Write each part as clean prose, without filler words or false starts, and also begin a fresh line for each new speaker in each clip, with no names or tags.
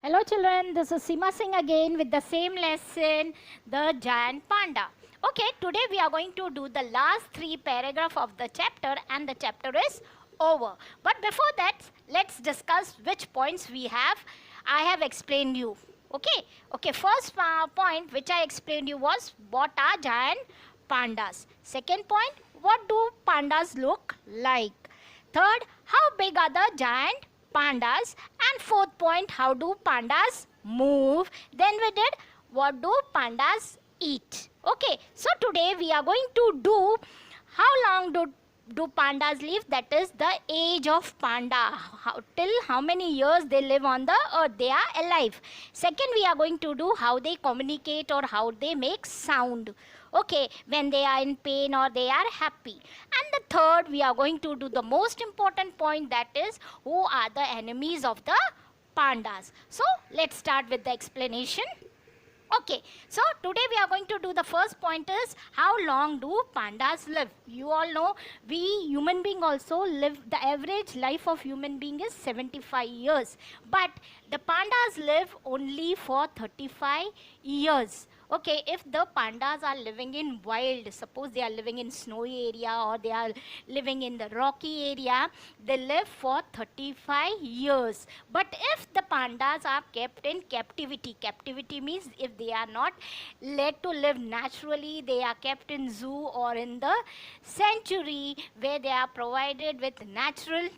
Hello children, this is Sima Singh again with the same lesson, the giant panda. Okay, today we are going to do the last three paragraph of the chapter and the chapter is over. But before that, let's discuss which points we have. I have explained you. Okay, first point which I explained you was what are giant pandas. Second point, what do pandas look like? Third, how big are the giant pandas? And fourth point, how do pandas move? Then we did, what do pandas eat? Okay, so today we are going to do how long do pandas live, that is the age of panda, till how many years they live on the earth, they are alive. Second, we are going to do how they communicate or how they make sound, okay, when they are in pain or they are happy. And the third, we are going to do the most important point, that is who are the enemies of the pandas. So let's start with the explanation. Okay, so today we are going to do the first point is how long do pandas live. You all know we human being also live, the average life of human being is 75 years. But the pandas live only for 35 years. Okay, if the pandas are living in wild, suppose they are living in snowy area or they are living in the rocky area, they live for 35 years. But if the pandas are kept in captivity, captivity means if they are not let to live naturally, they are kept in zoo or in the sanctuary where they are provided with natural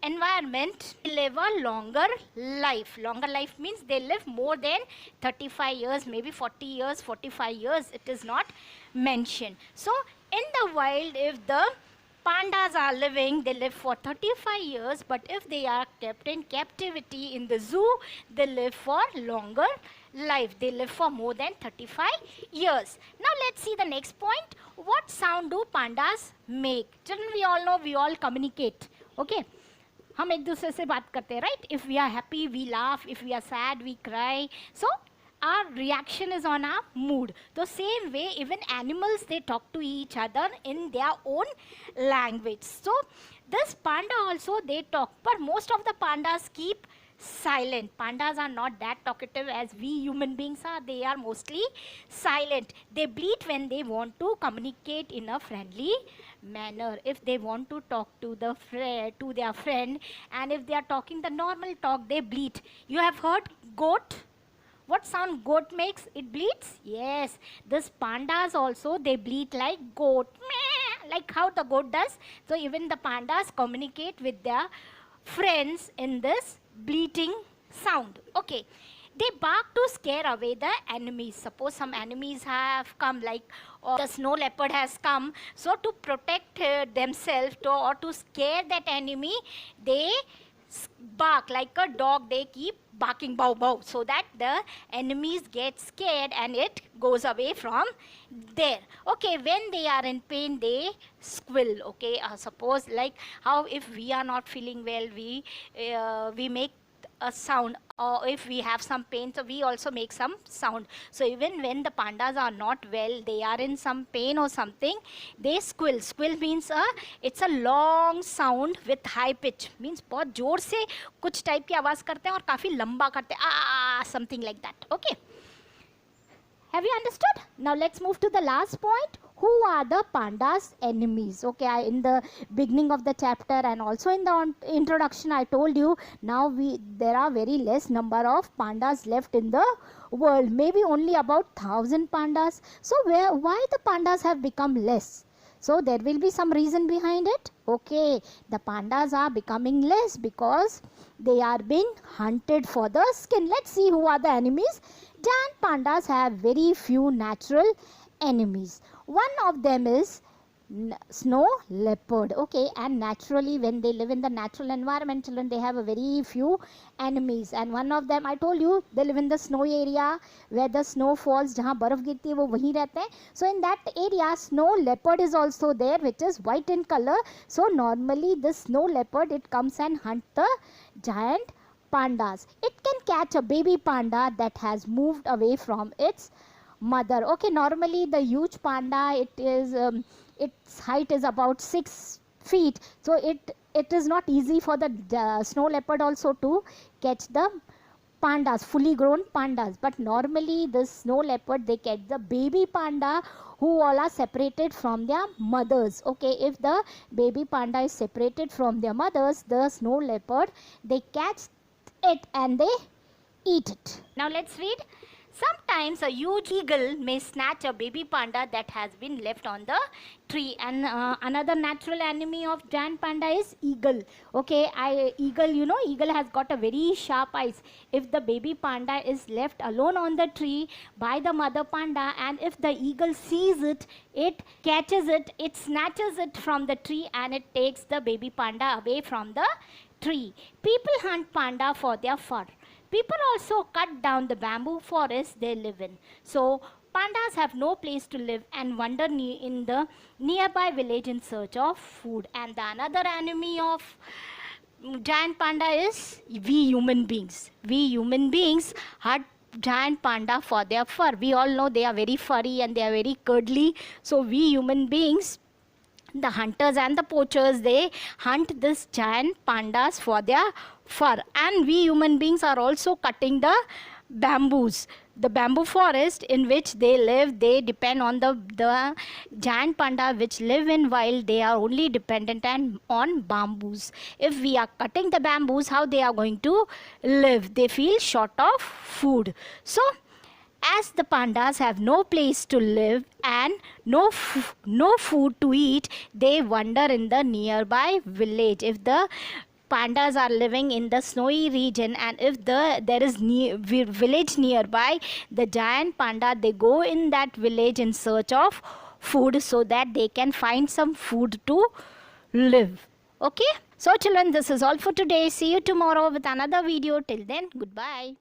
environment, they live a longer life. Longer life means they live more than 35 years, maybe 40 years, 45 years, it is not mentioned. So in the wild, if the pandas are living, they live for 35 years, but if they are kept in captivity in the zoo, they live for longer life. They live for more than 35 years. Now let's see the next point. What sound do pandas make? Children, we all know, we all communicate. Okay, हम एक दूसरे से बात करते हैं, right? If we are happy we laugh, if we are sad we cry. So our reaction is on our mood. The same way, even animals, they talk to each other in their own language. So this panda also, they talk, but most of the pandas keep silent. Pandas are not that talkative as we human beings are. They are mostly silent. They bleat when they want to communicate in a friendly manner. If they want to talk to their friend, and if they are talking the normal talk, they bleat. You have heard goat? What sound goat makes? It bleats? Yes. This pandas also, they bleat like goat. Meh, like how the goat does. So even the pandas communicate with their friends in this bleating sound. Okay. They bark to scare away the enemies. Suppose some enemies have come, like the snow leopard has come. So to protect themselves or to scare that enemy, they bark like a dog. They keep barking bow bow so that the enemies get scared and it goes away from there. Okay, when they are in pain, they squeal. Okay, suppose like how if we are not feeling well, we make a sound, or if we have some pain, so we also make some sound. So even when the pandas are not well, they are in some pain or something, they squeal. Squeal means it's a long sound with high pitch, means बहुत जोर से कुछ type की आवाज़ करते हैं और काफ़ी लंबा करते हैं, something like that. Okay, have you understood? Now let's move to the last point. Who are the pandas' enemies? Okay, in the beginning of the chapter and also in the introduction, I told you now there are very less number of pandas left in the world. Maybe only about 1,000 pandas. So why the pandas have become less? So there will be some reason behind it. Okay, the pandas are becoming less because they are being hunted for the skin. Let's see who are the enemies. Giant pandas have very few natural enemies. One of them is snow leopard. Okay, and naturally when they live in the natural environment, children, they have a very few enemies, and one of them, I told you, they live in the snowy area where the snow falls, जहाँ बर्फ गिरती है वो वहीं रहते हैं. So in that area, snow leopard is also there, which is white in color. So normally this snow leopard, it comes and hunt the giant pandas. It can catch a baby panda that has moved away from its mother. Okay, normally the huge panda, it is its height is about 6 feet, so it is not easy for the snow leopard also to catch the pandas, fully grown pandas. But normally the snow leopard, they catch the baby panda who all are separated from their mothers. Okay, if the baby panda is separated from their mothers, the snow leopard, they catch it and they eat it. Now let's read. Sometimes a huge eagle may snatch a baby panda that has been left on the tree. And another natural enemy of giant panda is eagle. Okay, eagle, you know, eagle has got a very sharp eyes. If the baby panda is left alone on the tree by the mother panda, and if the eagle sees it, it catches it, it snatches it from the tree and it takes the baby panda away from the tree. People hunt panda for their fur. People also cut down the bamboo forest they live in. So pandas have no place to live and wander in the nearby village in search of food. And the another enemy of giant panda is we human beings. We human beings hunt giant panda for their fur. We all know they are very furry and they are very cuddly. So we human beings, the hunters and the poachers, they hunt this giant pandas for their fur. And we human beings are also cutting the bamboos. The bamboo forest in which they live, they depend on the giant panda which live in wild. They are only dependent on bamboos. If we are cutting the bamboos, how they are going to live? They feel short of food. So as the pandas have no place to live and no food to eat, they wander in the nearby village. If the pandas are living in the snowy region and if there is village nearby, the giant panda, they go in that village in search of food so that they can find some food to live. Okay, so children, this is all for today. See you tomorrow with another video. Till then, goodbye.